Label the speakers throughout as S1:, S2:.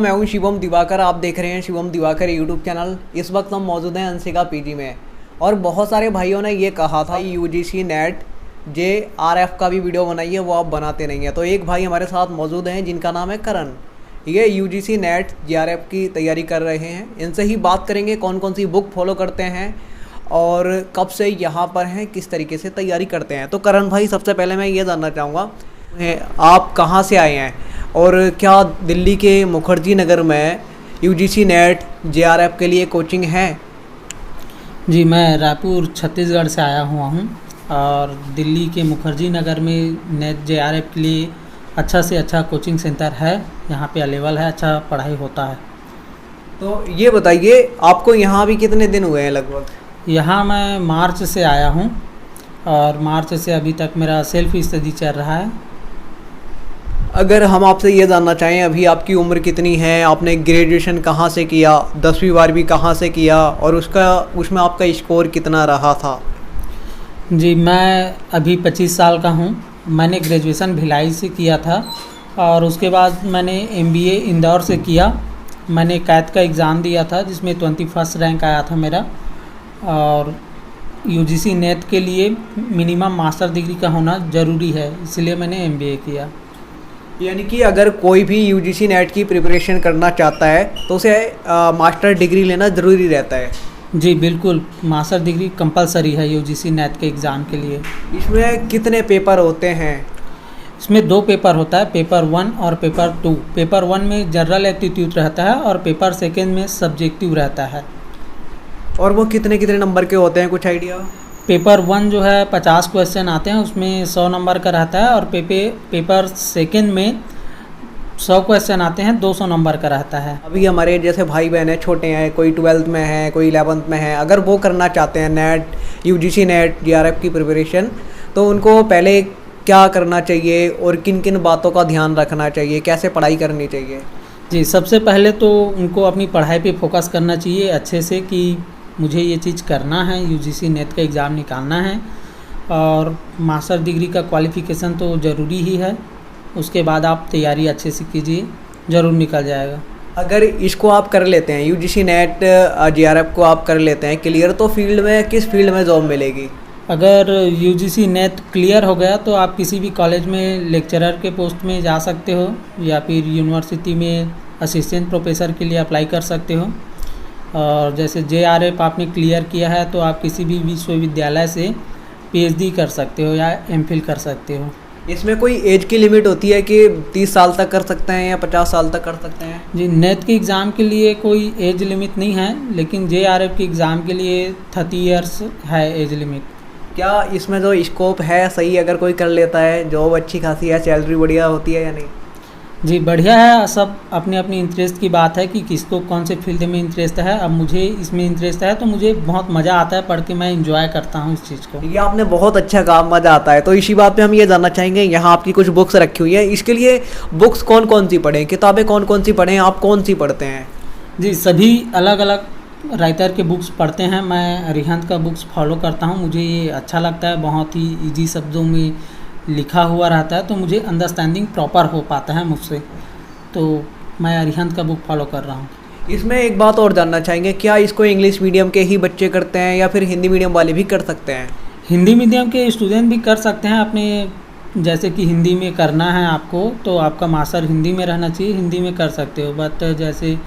S1: मैं हूं शिवम दिवाकर। आप देख रहे हैं शिवम दिवाकर यूट्यूब चैनल। इस वक्त हम मौजूद हैं अंशिका पीजी में और बहुत सारे भाइयों ने ये कहा था यूजीसी नेट जेआरएफ का भी वीडियो बनाइए, वो आप बनाते नहीं हैं। तो एक भाई हमारे साथ मौजूद हैं जिनका नाम है करण। ये यूजीसी नेट जेआरएफ की तैयारी कर रहे हैं। इनसे ही बात करेंगे कौन कौन सी बुक फॉलो करते हैं और कब से यहाँ पर हैं, किस तरीके से तैयारी करते हैं। तो करण भाई, सबसे पहले मैं ये जानना चाहूँगा आप कहाँ से आए हैं और क्या दिल्ली के मुखर्जी नगर में यूजीसी नेट जेआरएफ के लिए कोचिंग है?
S2: जी, मैं रायपुर छत्तीसगढ़ से आया हुआ हूँ और दिल्ली के मुखर्जी नगर में नेट जेआरएफ के लिए अच्छा से अच्छा कोचिंग सेंटर है। यहाँ पे अवेलेबल है, अच्छा पढ़ाई होता है।
S1: तो ये बताइए, आपको यहाँ भी कितने दिन हुए हैं लगभग?
S2: यहाँ मैं मार्च से आया हूँ और मार्च से अभी तक मेरा सेल्फ स्टडी चल रहा है।
S1: अगर हम आपसे ये जानना चाहें, अभी आपकी उम्र कितनी है, आपने ग्रेजुएशन कहाँ से किया, 10वीं 12वीं कहाँ से किया और उसमें आपका स्कोर कितना रहा था?
S2: जी, मैं अभी 25 साल का हूँ। मैंने ग्रेजुएशन भिलाई से किया था और उसके बाद मैंने एमबीए इंदौर से किया। मैंने कैट का एग्ज़ाम दिया था जिसमें 21st रैंक आया था मेरा। और यूजीसी नेट के लिए मिनिमम मास्टर डिग्री का होना ज़रूरी है, इसलिए मैंने एमबीए किया।
S1: यानी कि अगर कोई भी यूजीसी नेट की प्रिपरेशन करना चाहता है तो उसे मास्टर डिग्री लेना ज़रूरी रहता है?
S2: जी बिल्कुल, मास्टर डिग्री कंपलसरी है यूजीसी नेट के एग्ज़ाम के लिए।
S1: इसमें कितने पेपर होते हैं?
S2: इसमें 2 पेपर होता है, पेपर 1 और पेपर 2। पेपर 1 में जनरल एप्टीट्यूड रहता है और पेपर 2 में सब्जेक्टिव रहता है।
S1: और वो कितने कितने नंबर के होते हैं, कुछ आइडिया?
S2: पेपर 1 जो है 50 क्वेश्चन आते हैं, उसमें 100 नंबर का रहता है और पेपर 2 में 100 क्वेश्चन आते हैं, 200 नंबर का रहता है।
S1: अभी हमारे जैसे भाई बहन हैं, छोटे हैं, कोई 12th में है, कोई 11th में है, अगर वो करना चाहते हैं नेट यूजीसी नेट जेआरएफ की प्रिपरेशन, तो उनको पहले क्या करना चाहिए और किन किन बातों का ध्यान रखना चाहिए, कैसे पढ़ाई करनी चाहिए?
S2: जी, सबसे पहले तो उनको अपनी पढ़ाई पे फोकस करना चाहिए अच्छे से कि मुझे ये चीज़ करना है, यूजीसी नेट का एग्ज़ाम निकालना है और मास्टर डिग्री का क्वालिफ़िकेशन तो ज़रूरी ही है। उसके बाद आप तैयारी अच्छे से कीजिए, ज़रूर निकल जाएगा।
S1: अगर इसको आप कर लेते हैं, यूजीसी नेट जेआरएफ को आप कर लेते हैं क्लियर, तो फील्ड में किस फील्ड में जॉब मिलेगी?
S2: अगर यूजीसी नेट क्लियर हो गया तो आप किसी भी कॉलेज में लेक्चरर के पोस्ट में जा सकते हो या फिर यूनिवर्सिटी में असिस्टेंट प्रोफेसर के लिए अप्लाई कर सकते हो। और जैसे जेआरएफ आपने क्लियर किया है तो आप किसी भी विश्वविद्यालय से पीएचडी कर सकते हो या एमफिल कर सकते हो।
S1: इसमें कोई एज की लिमिट होती है कि 30 साल तक कर सकते हैं या 50 साल तक कर सकते हैं?
S2: जी, नेट के एग्ज़ाम के लिए कोई एज लिमिट नहीं है, लेकिन जेआरएफ के एग्ज़ाम के लिए 30 ईयर्स है एज लिमिट।
S1: क्या इसमें जो स्कोप है सही, अगर कोई कर लेता है, जॉब अच्छी खासी है, सैलरी बढ़िया होती है या नहीं?
S2: जी बढ़िया है, सब अपनी अपनी इंटरेस्ट की बात है कि किसको कौन से फील्ड में इंटरेस्ट है। अब मुझे इसमें इंटरेस्ट है तो मुझे बहुत मज़ा आता है, पढ़ के मैं इंजॉय करता हूँ इस चीज़ को।
S1: ये आपने बहुत अच्छा कहा, मज़ा आता है। तो इसी बात पे हम ये जानना चाहेंगे, यहाँ आपकी कुछ बुक्स रखी हुई है, इसके लिए बुक्स कौन कौन सी पढ़ें, किताबें कौन कौन सी पढ़ें, आप कौन सी पढ़ते हैं?
S2: जी, सभी अलग अलग राइटर के बुक्स पढ़ते हैं। मैं अरिहंत का बुक्स फॉलो करता हूँ, मुझे ये अच्छा लगता है, बहुत ही ईजी शब्दों में लिखा हुआ रहता है तो मुझे अंडरस्टैंडिंग प्रॉपर हो पाता है मुझसे, तो मैं अरिहंत का बुक फॉलो कर रहा हूँ।
S1: इसमें एक बात और जानना चाहेंगे, क्या इसको इंग्लिश मीडियम के ही बच्चे करते हैं या फिर हिंदी मीडियम वाले भी कर सकते हैं?
S2: हिंदी मीडियम के स्टूडेंट भी कर सकते हैं अपने, जैसे कि हिंदी में करना है आपको तो आपका मास्टर हिंदी में रहना चाहिए, हिंदी में कर सकते हो। बट जैसे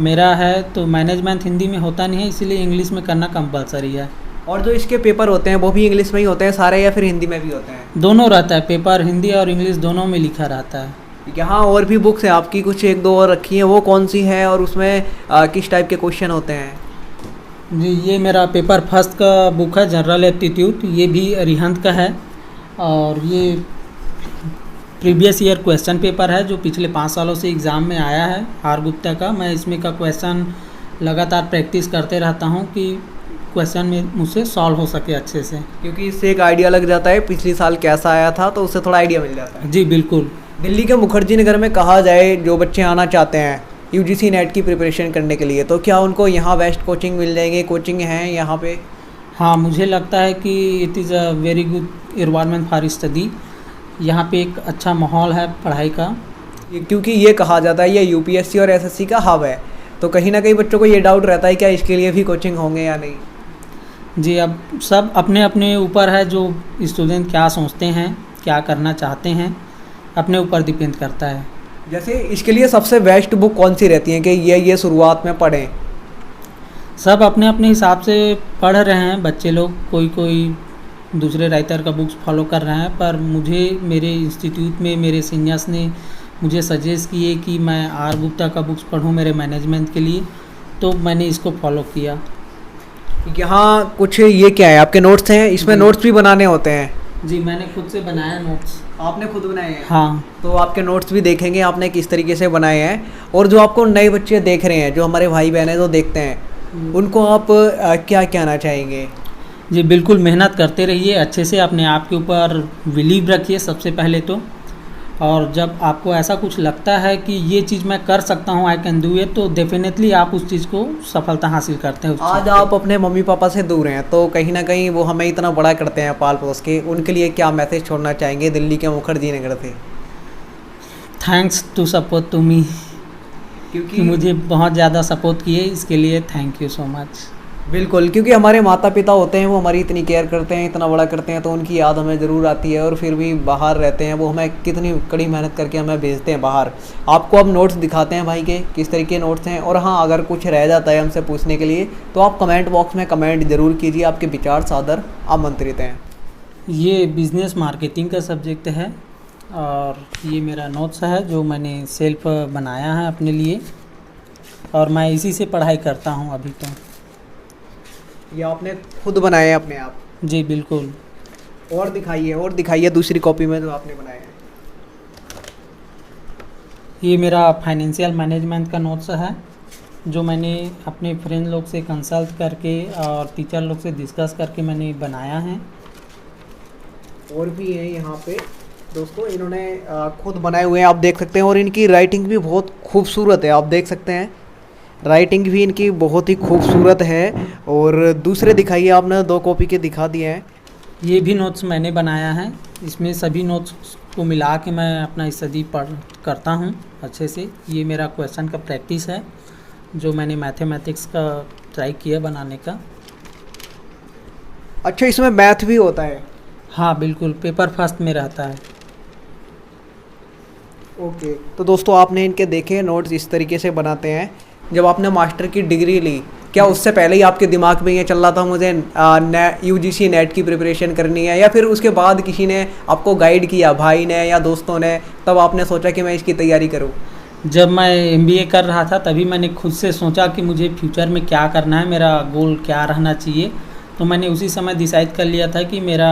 S2: मेरा है तो मैनेजमेंट हिंदी में होता नहीं है, इसीलिए इंग्लिश में करना कंपलसरी है।
S1: और जो इसके पेपर होते हैं वो भी इंग्लिश में ही होते हैं सारे या फिर हिंदी में भी होते हैं?
S2: दोनों रहता है, पेपर हिंदी और इंग्लिश दोनों में लिखा रहता है।
S1: यहाँ और भी बुक्स हैं आपकी, कुछ 1-2 और रखी हैं, वो कौन सी है और उसमें किस टाइप के क्वेश्चन होते हैं?
S2: जी, ये मेरा पेपर 1 का बुक है, जनरल एप्टीट्यूड, ये भी अरिहंत का है और ये प्रीवियस ईयर क्वेश्चन पेपर है जो पिछले 5 सालों से एग्ज़ाम में आया है, आर गुप्ता का। मैं इसमें का क्वेश्चन लगातार प्रैक्टिस करते रहता हूँ कि क्वेश्चन में मुझसे सॉल्व हो सके अच्छे से,
S1: क्योंकि इससे एक आइडिया लग जाता है पिछले साल कैसा आया था, तो उससे थोड़ा आइडिया मिल जाता है।
S2: जी बिल्कुल।
S1: दिल्ली के मुखर्जी नगर में कहा जाए, जो बच्चे आना चाहते हैं यूजीसी नेट की प्रिपरेशन करने के लिए, तो क्या उनको यहाँ बेस्ट कोचिंग मिल जाएंगे, कोचिंग है यहाँ पे?
S2: हाँ, मुझे लगता है कि it is a very good environment for study. यहाँ पे एक अच्छा माहौल है पढ़ाई का
S1: क्योंकि ये कहा जाता है ये यूपीएससी और एसएससी का हब है, तो कहीं ना कहीं बच्चों को ये डाउट रहता है क्या इसके लिए भी कोचिंग होंगे या नहीं।
S2: जी, अब सब अपने अपने ऊपर है, जो स्टूडेंट क्या सोचते हैं, क्या करना चाहते हैं, अपने ऊपर डिपेंड करता है।
S1: जैसे इसके लिए सबसे बेस्ट बुक कौन सी रहती है कि ये शुरुआत में पढ़ें?
S2: सब अपने अपने हिसाब से पढ़ रहे हैं बच्चे लोग, कोई कोई दूसरे राइटर का बुक्स फॉलो कर रहे हैं, पर मुझे मेरे इंस्टीट्यूट में मेरे सीनियर्स ने मुझे सजेस्ट किए कि मैं आर गुप्ता का बुक्स पढूं मेरे मैनेजमेंट के लिए, तो मैंने इसको फॉलो किया।
S1: यहाँ कुछ ये क्या है, आपके नोट्स हैं, इसमें नोट्स भी बनाने होते हैं?
S2: जी, मैंने खुद से बनाया नोट्स।
S1: आपने खुद बनाए हैं?
S2: हाँ।
S1: तो आपके नोट्स भी देखेंगे आपने किस तरीके से बनाए हैं, और जो आपको नए बच्चे देख रहे हैं, जो हमारे भाई बहन हैं जो देखते हैं, उनको आप क्या कहना चाहेंगे?
S2: जी, बिल्कुल मेहनत करते रहिए, अच्छे से अपने आप के ऊपर बिलीव रखिए सबसे पहले तो, और जब आपको ऐसा कुछ लगता है कि ये चीज़ मैं कर सकता हूँ, आई कैन डू इट, तो डेफिनेटली आप उस चीज़ को सफलता हासिल करते हैं।
S1: आज आप अपने मम्मी पापा से दूर हैं, तो कहीं ना कहीं वो हमें इतना बड़ा करते हैं पाल पोस के, उनके लिए क्या मैसेज छोड़ना चाहेंगे दिल्ली के मुखर्जी नगर से?
S2: Thanks to support to me,
S1: क्योंकि
S2: मुझे बहुत ज़्यादा सपोर्ट किए, इसके लिए थैंक यू सो मच।
S1: बिल्कुल, क्योंकि हमारे माता पिता होते हैं वो हमारी इतनी केयर करते हैं, इतना बड़ा करते हैं, तो उनकी याद हमें ज़रूर आती है, और फिर भी बाहर रहते हैं वो, हमें कितनी कड़ी मेहनत करके हमें भेजते हैं बाहर। आपको अब नोट्स दिखाते हैं भाई के किस तरीके नोट्स हैं, और हाँ, अगर कुछ रह जाता है हमसे पूछने के लिए तो आप कमेंट बॉक्स में कमेंट ज़रूर कीजिए, आपके विचार सादर आमंत्रित हैं।
S2: ये बिजनेस मार्केटिंग का सब्जेक्ट है, और ये मेरा नोट्स है जो मैंने सेल्फ बनाया है अपने लिए, और मैं इसी से पढ़ाई करता हूँ अभी तो।
S1: ये आपने खुद बनाए हैं अपने आप?
S2: जी बिल्कुल।
S1: और दिखाइए दूसरी कॉपी में जो आपने बनाए हैं।
S2: ये मेरा फाइनेंशियल मैनेजमेंट का नोट्स है, जो मैंने अपने फ्रेंड लोग से कंसल्ट करके और टीचर लोग से डिस्कस करके मैंने बनाया है।
S1: और भी है यहाँ पे दोस्तों, इन्होंने खुद बनाए हुए हैं, आप देख सकते हैं, और इनकी राइटिंग भी बहुत खूबसूरत है, आप देख सकते हैं, राइटिंग भी इनकी बहुत ही खूबसूरत है। और दूसरे दिखाइए, आपने 2 कॉपी के दिखा दिए हैं।
S2: ये भी नोट्स मैंने बनाया है, इसमें सभी नोट्स को मिला के मैं अपना स्टडी करता हूँ अच्छे से। ये मेरा क्वेश्चन का प्रैक्टिस है, जो मैंने मैथमेटिक्स का ट्राई किया बनाने का।
S1: अच्छा, इसमें मैथ भी होता है?
S2: हाँ बिल्कुल, पेपर फर्स्ट में रहता है।
S1: ओके, तो दोस्तों आपने इनके देखे नोट्स इस तरीके से बनाते हैं। जब आपने मास्टर की डिग्री ली, क्या उससे पहले ही आपके दिमाग में ये चल रहा था मुझे यूजीसी नेट की प्रिपरेशन करनी है, या फिर उसके बाद किसी ने आपको गाइड किया, भाई ने या दोस्तों ने, तब आपने सोचा कि मैं इसकी तैयारी करूं?
S2: जब मैं एमबीए कर रहा था तभी मैंने खुद से सोचा कि मुझे फ्यूचर में क्या करना है, मेरा गोल क्या रहना चाहिए, तो मैंने उसी समय डिसाइड कर लिया था कि मेरा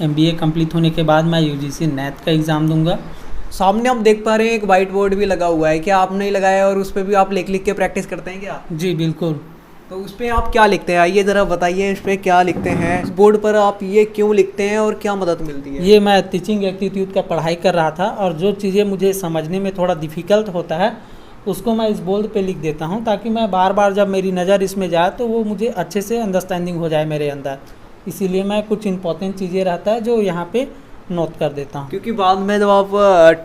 S2: एमबीए कंप्लीट होने के बाद मैं यूजीसी नेट का एग्ज़ाम दूंगा।
S1: सामने हम देख पा रहे हैं एक वाइट बोर्ड भी लगा हुआ है, क्या आपने लगाया और उस पर भी आप लिख लिख के प्रैक्टिस करते हैं क्या?
S2: जी बिल्कुल।
S1: तो उस पर आप क्या लिखते हैं, आइए ज़रा बताइए, इस पर क्या लिखते हैं, इस बोर्ड पर आप ये क्यों लिखते हैं और क्या मदद मिलती है?
S2: ये मैं टीचिंग एप्टीट्यूड का पढ़ाई कर रहा था, और जो चीज़ें मुझे समझने में थोड़ा डिफ़िकल्ट होता है उसको मैं इस बोर्ड पे लिख देता हूँ, ताकि मैं बार बार जब मेरी नज़र इसमें जाए तो वो मुझे अच्छे से अंडरस्टैंडिंग हो जाए मेरे अंदर। इसीलिए मैं कुछ इंपॉर्टेंट चीज़ें रहता है जो यहाँ पे नोट कर देता हूँ,
S1: क्योंकि बाद में जब आप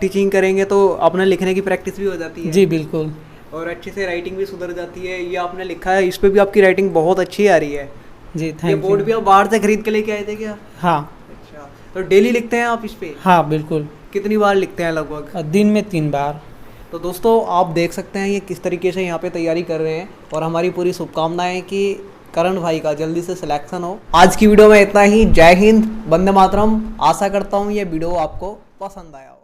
S1: टीचिंग करेंगे तो अपने लिखने की प्रैक्टिस भी हो जाती है।
S2: जी बिल्कुल।
S1: और अच्छे से राइटिंग भी सुधर जाती है। ये आपने लिखा है, इस पर भी आपकी राइटिंग बहुत अच्छी आ रही है।
S2: जी थैंक यू।
S1: ये बोर्ड भी आप बाहर से खरीद के लेके आए थे क्या?
S2: हाँ।
S1: अच्छा, तो डेली लिखते हैं आप इस पे?
S2: हाँ बिल्कुल।
S1: कितनी बार लिखते हैं लगभग?
S2: दिन में 3 बार।
S1: तो दोस्तों आप देख सकते हैं ये किस तरीके से यहाँ पे तैयारी कर रहे हैं, और हमारी पूरी शुभकामनाएं कि करण भाई का जल्दी से सिलेक्शन हो। आज की वीडियो में इतना ही। जय हिंद, वंदे मातरम। आशा करता हूँ ये वीडियो आपको पसंद आया हो।